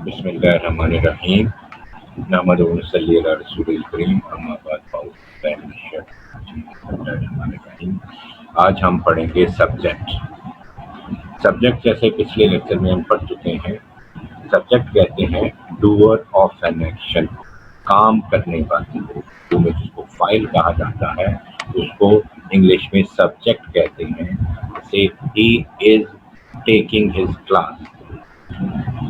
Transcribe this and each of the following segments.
बिस्मिल्लाहिर्रहमानिर्रहीम। नहमदुहु व नसल्ली अला रसूलिल करीम, अम्मा बाद, फ़अऊज़ु बिल्लाहि मिनश शैतानिर रजीम। आज हम पढ़ेंगे सब्जेक्ट। सब्जेक्ट जैसे पिछले लेक्चर में हम पढ़ चुके हैं। सब्जेक्ट कहते हैं डूअर ऑफ एन एक्शन, काम करने वाले को, में जिसको फाइल कहा जाता है उसको इंग्लिश में सब्जेक्ट कहते हैं। जैसे he is taking his class,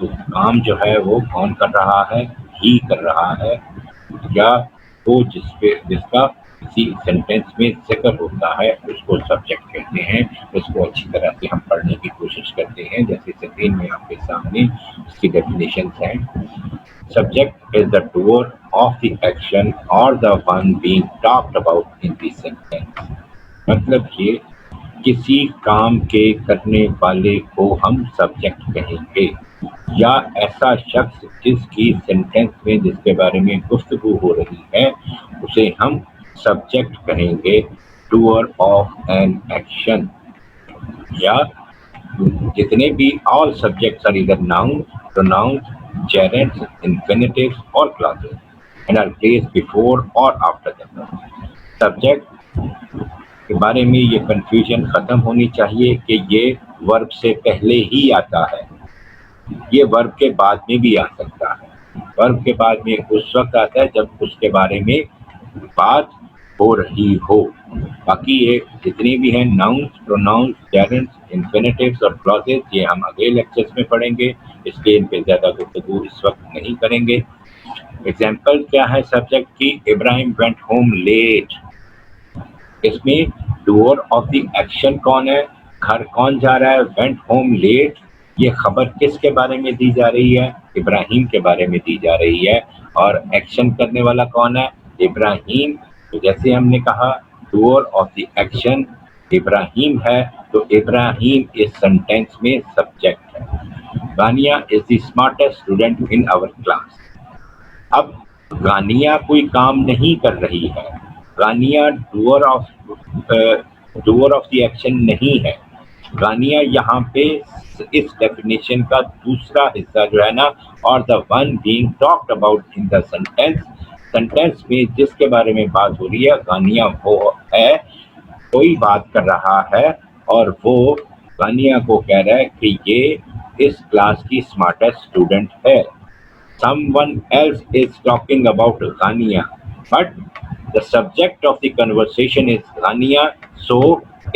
तो काम जो है वो कौन कर रहा है, ही कर रहा है, या वो जिसका किसी सेंटेंस में जिक्र होता है उसको सब्जेक्ट कहते हैं। इसको अच्छी तरह से हम पढ़ने की कोशिश करते हैं। जैसे स्क्रीन में आपके सामने इसकी डेफिनेशन हैं। Subject is the doer of the action और the one being talked about in the sentence. मतलब ये किसी काम के करने वाले को हम सब्जेक्ट कहेंगे, या ऐसा शख्स जिसकी सेंटेंस में जिसके बारे में गुफ्तगू हो रही है उसे हम सब्जेक्ट कहेंगे, डूअर ऑफ एन एक्शन। या जितने भी ऑल सब्जेक्ट्स आर इधर नाउन, प्रोनाउंस, जेरेंट्स, इन्फिनिटिव्स और clauses and are placed before और आफ्टर द सब्जेक्ट के बारे में ये कंफ्यूजन खत्म होनी चाहिए कि ये वर्ब से पहले ही आता है, ये वर्ब के बाद में भी आ सकता है। वर्ब के बाद में उस वक्त आता है जब उसके बारे में बात हो रही हो। बाकी ये जितनी भी हैं नाउन्स, प्रोनाउंस, जेरेंट्स, इन्फिनिटिव्स और क्लॉजेस, ये हम अगले लेक्चर्स में पढ़ेंगे, इसलिए इन पे ज़्यादा गुफ्तगू इस वक्त नहीं करेंगे। एग्जाम्पल क्या है सब्जेक्ट की? Ibrahim went home late. इसमें डूअर ऑफ द एक्शन कौन है, घर कौन जा रहा है, वेंट होम लेट, ये खबर किसके बारे में दी जा रही है? इब्राहिम के बारे में दी जा रही है। और एक्शन करने वाला कौन है? इब्राहिम। तो जैसे हमने कहा doer of the action Ibrahim है, तो इब्राहिम इस सेंटेंस में सब्जेक्ट है। Ganiya is the smartest student in our class. अब गानिया कोई काम नहीं कर रही है, Ganiya doer of the action नहीं है। गानिया यहाँ पे इस डेफिनेशन का दूसरा हिस्सा जो है ना, और the one being talked about in the sentence में जिसके बारे में बात हो रही है, गानिया वो है, कोई बात कर रहा है और वो गानिया को कह रहा है कि ये इस क्लास की स्मार्टेस्ट स्टूडेंट है। Someone else is talking about Ghania, but the subject of the conversation is Ghania, so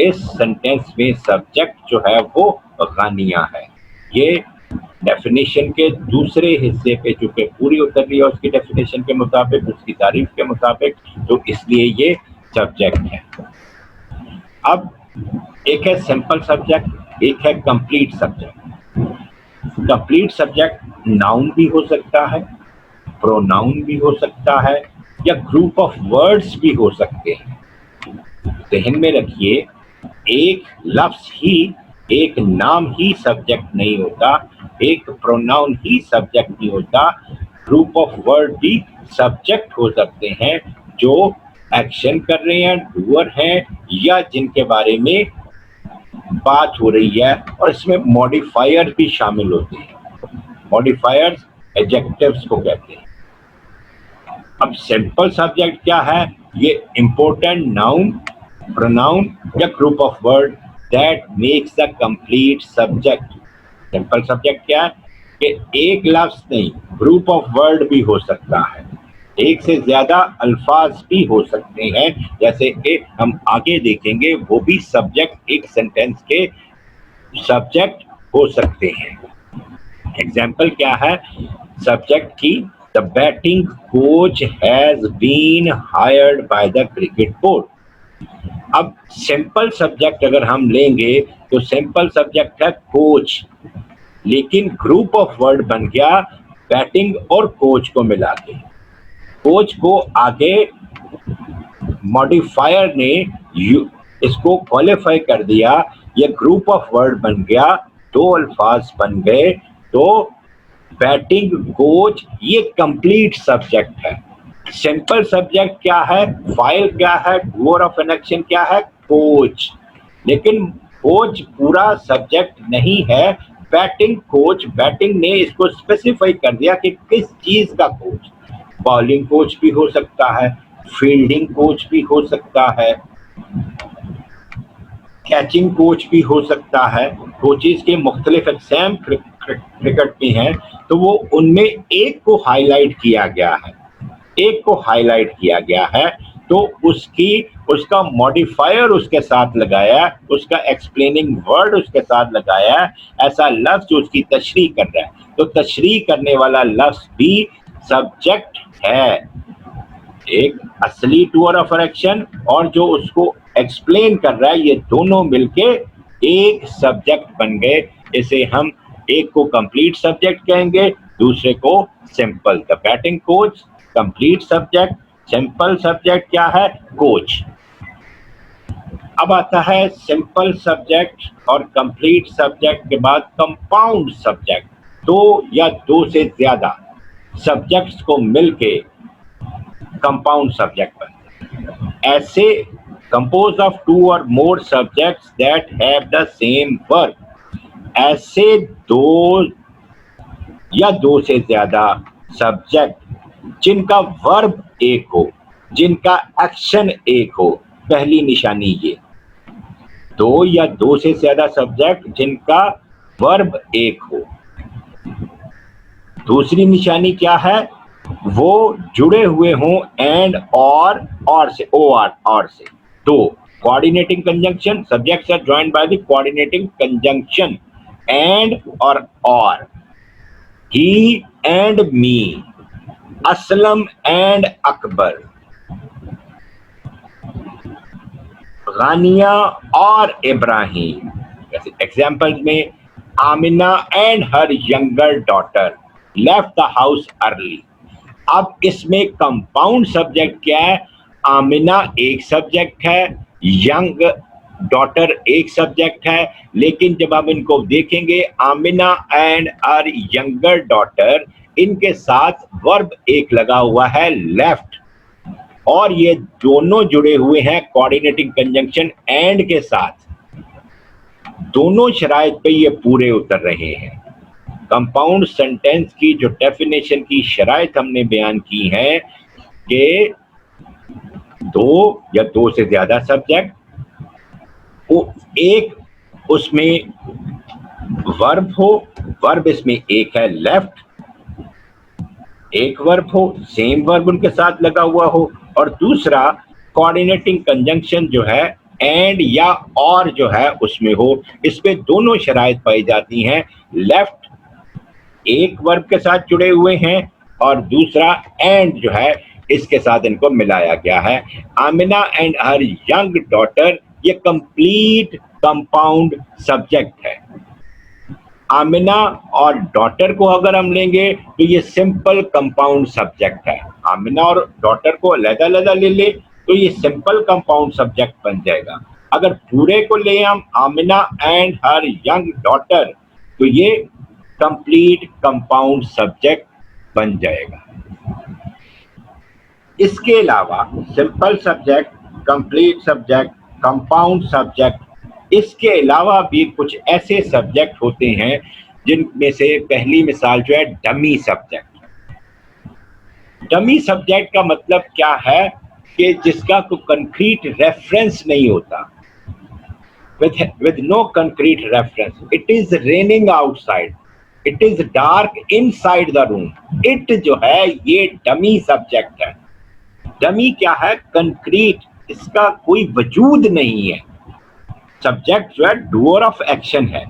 इस सेंटेंस में सब्जेक्ट जो है वो गानिया है। ये डेफिनेशन के दूसरे हिस्से पे चूंकि पूरी उतर रही है उसकी डेफिनेशन के मुताबिक, उसकी तारीफ के मुताबिक, तो इसलिए ये सब्जेक्ट है। अब एक है सिंपल सब्जेक्ट, एक है complete subject. Complete subject noun भी हो सकता है, प्रोनाउन भी हो सकता है, या ग्रुप ऑफ वर्ड्स भी हो सकते हैं। ध्यान में रखिए, एक लफ्ज ही, एक नाम ही सब्जेक्ट नहीं होता, एक प्रोनाउन ही सब्जेक्ट नहीं होता। ग्रुप ऑफ वर्ड भी सब्जेक्ट हो सकते हैं जो एक्शन कर रहे हैं, डूअर हैं, या जिनके बारे में बात हो रही है। और इसमें मॉडिफायर भी शामिल होते हैं। मॉडिफायर्स एडजेक्टिव्स को कहते हैं। अब सिंपल सब्जेक्ट क्या है? ये इंपॉर्टेंट नाउन, प्रोनाउन या group of word that makes the complete subject. Simple subject क्या है कि एक लफ्ज नहीं, ग्रुप ऑफ वर्ड भी हो सकता है, एक से ज्यादा अल्फाज भी हो सकते हैं। जैसे कि हम आगे देखेंगे, वो भी सब्जेक्ट, एक सेंटेंस के सब्जेक्ट हो सकते हैं। एग्जाम्पल क्या है सब्जेक्ट की? The batting coach has been hired by the cricket board. अब सिंपल सब्जेक्ट अगर हम लेंगे तो सिंपल सब्जेक्ट है कोच, लेकिन ग्रुप ऑफ वर्ड बन गया बैटिंग और कोच को मिला के। कोच को आगे मॉडिफायर ने इसको क्वालिफाई कर दिया, ये ग्रुप ऑफ वर्ड बन गया, दो अल्फाज बन गए, तो बैटिंग कोच ये कंप्लीट सब्जेक्ट है। सिंपल सब्जेक्ट क्या है? फाइल क्या है? डूअर ऑफ एन एक्शन क्या है? कोच। लेकिन कोच पूरा सब्जेक्ट नहीं है, बैटिंग कोच, बैटिंग ने इसको स्पेसिफाई कर दिया कि किस चीज का कोच। बॉलिंग कोच भी हो सकता है, फील्डिंग कोच भी हो सकता है, कैचिंग कोच भी हो सकता है। कोचेज के मुख्तलिफ एग्जाम क्रिकेट में हैं, तो वो उनमें एक को हाईलाइट किया गया है, एक को हाईलाइट किया गया है, तो उसका मॉडिफायर उसके साथ लगाया, उसका एक्सप्लेनिंग वर्ड उसके साथ लगाया, ऐसा लफ्ज जो उसकी तशरीह कर रहा है। तो तशरीह करने वाला लफ्ज भी सब्जेक्ट है, एक असली डूअर ऑफ एक्शन और जो उसको एक्सप्लेन कर रहा है, ये दोनों मिलके एक सब्जेक्ट बन गए। इसे हम एक को कंप्लीट सब्जेक्ट कहेंगे, दूसरे को simple. The batting coach complete subject, simple subject क्या है? कोच। अब आता है सिंपल सब्जेक्ट और कंप्लीट सब्जेक्ट के बाद कंपाउंड सब्जेक्ट। दो या दो से ज्यादा सब्जेक्ट्स को मिलके कंपाउंड सब्जेक्ट बनते हैं। ऐसे कंपोज ऑफ टू और मोर subjects that have the same verb, ऐसे दो या दो से ज्यादा सब्जेक्ट जिनका वर्ब एक हो, जिनका एक्शन एक हो। पहली निशानी ये, दो या दो से ज्यादा सब्जेक्ट जिनका वर्ब एक हो। दूसरी निशानी क्या है? वो जुड़े हुए हों एंड और से, और से। तो coordinating conjunction, subjects are joined by the coordinating conjunction and और। He and me, Aslam and Akbar, Ghania और इब्राहिम। जैसे एग्जाम्पल्स में, Amina and her younger daughter left the house early. अब इसमें कंपाउंड सब्जेक्ट क्या है? आमिना एक सब्जेक्ट है, यंग डॉटर एक सब्जेक्ट है, लेकिन जब हम इनको देखेंगे, Amina and her younger daughter, इनके साथ वर्ब एक लगा हुआ है, लेफ्ट, और ये दोनों जुड़े हुए हैं कोऑर्डिनेटिंग कंजंक्शन एंड के साथ। दोनों शराइत पे ये पूरे उतर रहे हैं। कंपाउंड सेंटेंस की जो डेफिनेशन की शराइत हमने बयान की है कि दो या दो से ज्यादा सब्जेक्ट, एक उसमें वर्ब हो, वर्ब इसमें एक है लेफ्ट, एक वर्ब हो, सेम वर्ब उनके साथ लगा हुआ हो, और दूसरा कोऑर्डिनेटिंग कंजंक्शन जो है एंड या और जो है उसमें हो। इसमें दोनों शराइत पाई जाती हैं, लेफ्ट एक वर्ब के साथ जुड़े हुए हैं और दूसरा एंड जो है इसके साथ इनको मिलाया गया है। Amina and her young daughter, ये कंप्लीट कंपाउंड सब्जेक्ट है। आमिना और डॉटर को अगर हम लेंगे तो ये सिंपल कंपाउंड सब्जेक्ट है। आमिना और डॉटर को अलग-अलग ले ले तो ये सिंपल कंपाउंड सब्जेक्ट बन जाएगा। अगर पूरे को ले हम, Amina and her young daughter, तो ये कंप्लीट कंपाउंड सब्जेक्ट बन जाएगा। इसके अलावा simple subject, complete subject, compound subject, इसके अलावा भी कुछ ऐसे सब्जेक्ट होते हैं जिनमें से पहली मिसाल जो है डमी सब्जेक्ट। डमी सब्जेक्ट का मतलब क्या है कि जिसका कोई कंक्रीट रेफरेंस नहीं होता, with no concrete reference. It is raining outside. It is dark inside the room. It जो है ये डमी सब्जेक्ट है। डमी क्या है? कंक्रीट, इसका कोई वजूद नहीं है। सब्जेक्ट जो है डूअर ऑफ एक्शन है,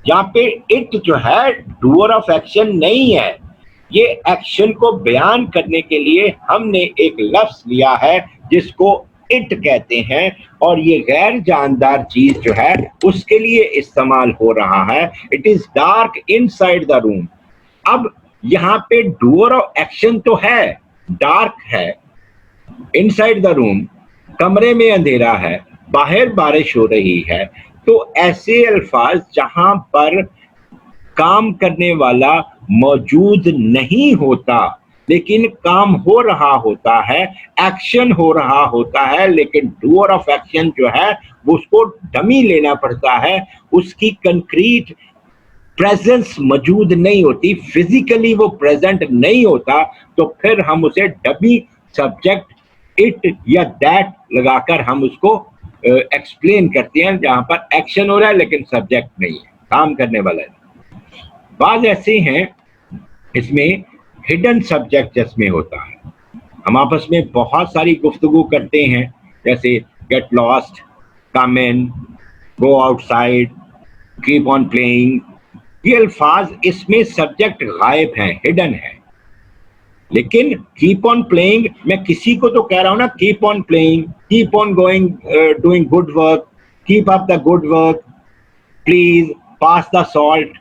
यहाँ पे इट जो है डूअर ऑफ एक्शन नहीं है। ये एक्शन को बयान करने के लिए हमने एक लफ्ज लिया है जिसको इट कहते हैं, और ये गैर जानदार चीज जो है उसके लिए इस्तेमाल हो रहा है। It is dark inside the room. अब यहाँ पे डूअर ऑफ एक्शन तो है, डार्क है, इनसाइड द रूम कमरे में अंधेरा है, बाहर बारिश हो रही है। तो ऐसे अल्फाज जहां पर काम करने वाला मौजूद नहीं होता लेकिन काम हो रहा होता है, एक्शन हो रहा होता है, लेकिन डूअर ऑफ एक्शन जो है वो उसको डमी लेना पड़ता है। उसकी कंक्रीट प्रेजेंस मौजूद नहीं होती, फिजिकली वो प्रेजेंट नहीं होता, तो फिर हम उसे डमी सब्जेक्ट इट या दैट लगाकर हम उसको एक्सप्लेन करते हैं, जहां पर एक्शन हो रहा है लेकिन सब्जेक्ट नहीं है, काम करने वाला है। बात ऐसे हैं इसमें हिडन सब्जेक्ट जिसमें होता है, हम आपस में बहुत सारी गुफ्तगू करते हैं, जैसे get lost, come in, go outside, keep on playing. ये अल्फाज, इसमें सब्जेक्ट गायब है, हिडन है। लेकिन कीप ऑन प्लेइंग, मैं किसी को तो कह रहा हूं ना, keep on playing, keep on going, doing good work, keep up the good work, please pass the salt,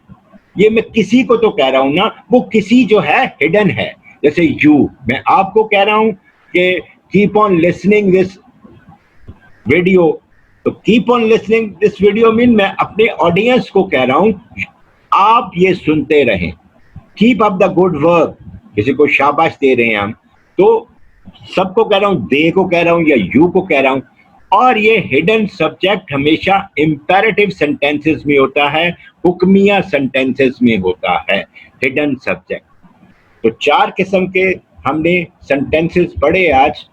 ये मैं किसी को तो कह रहा हूं ना, वो किसी जो है हिडन है। जैसे यू, मैं आपको कह रहा हूं कि keep on listening this video, तो keep on listening this video mean मैं अपने ऑडियंस को कह रहा हूं आप ये सुनते रहें। Keep up the good work, किसी को शाबाश दे रहे हैं हम, तो सबको कह रहा हूं, दे को कह रहा हूं या यू को कह रहा हूं। और ये हिडन सब्जेक्ट हमेशा इंपेरेटिव सेंटेंसेस में होता है, हुक्मिया सेंटेंसेस में होता है हिडन सब्जेक्ट। तो 4 किस्म के हमने सेंटेंसेस पढ़े आज।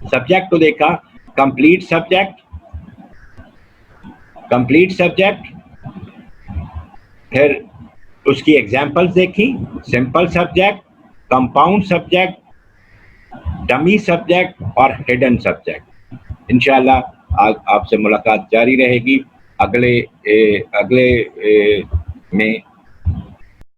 सब्जेक्ट को देखा, कंप्लीट सब्जेक्ट, कंप्लीट सब्जेक्ट, फिर उसकी एग्जांपल्स देखी, simple subject, compound subject, dummy subject और हिडन सब्जेक्ट। इंशाल्लाह आपसे मुलाकात जारी रहेगी अगले में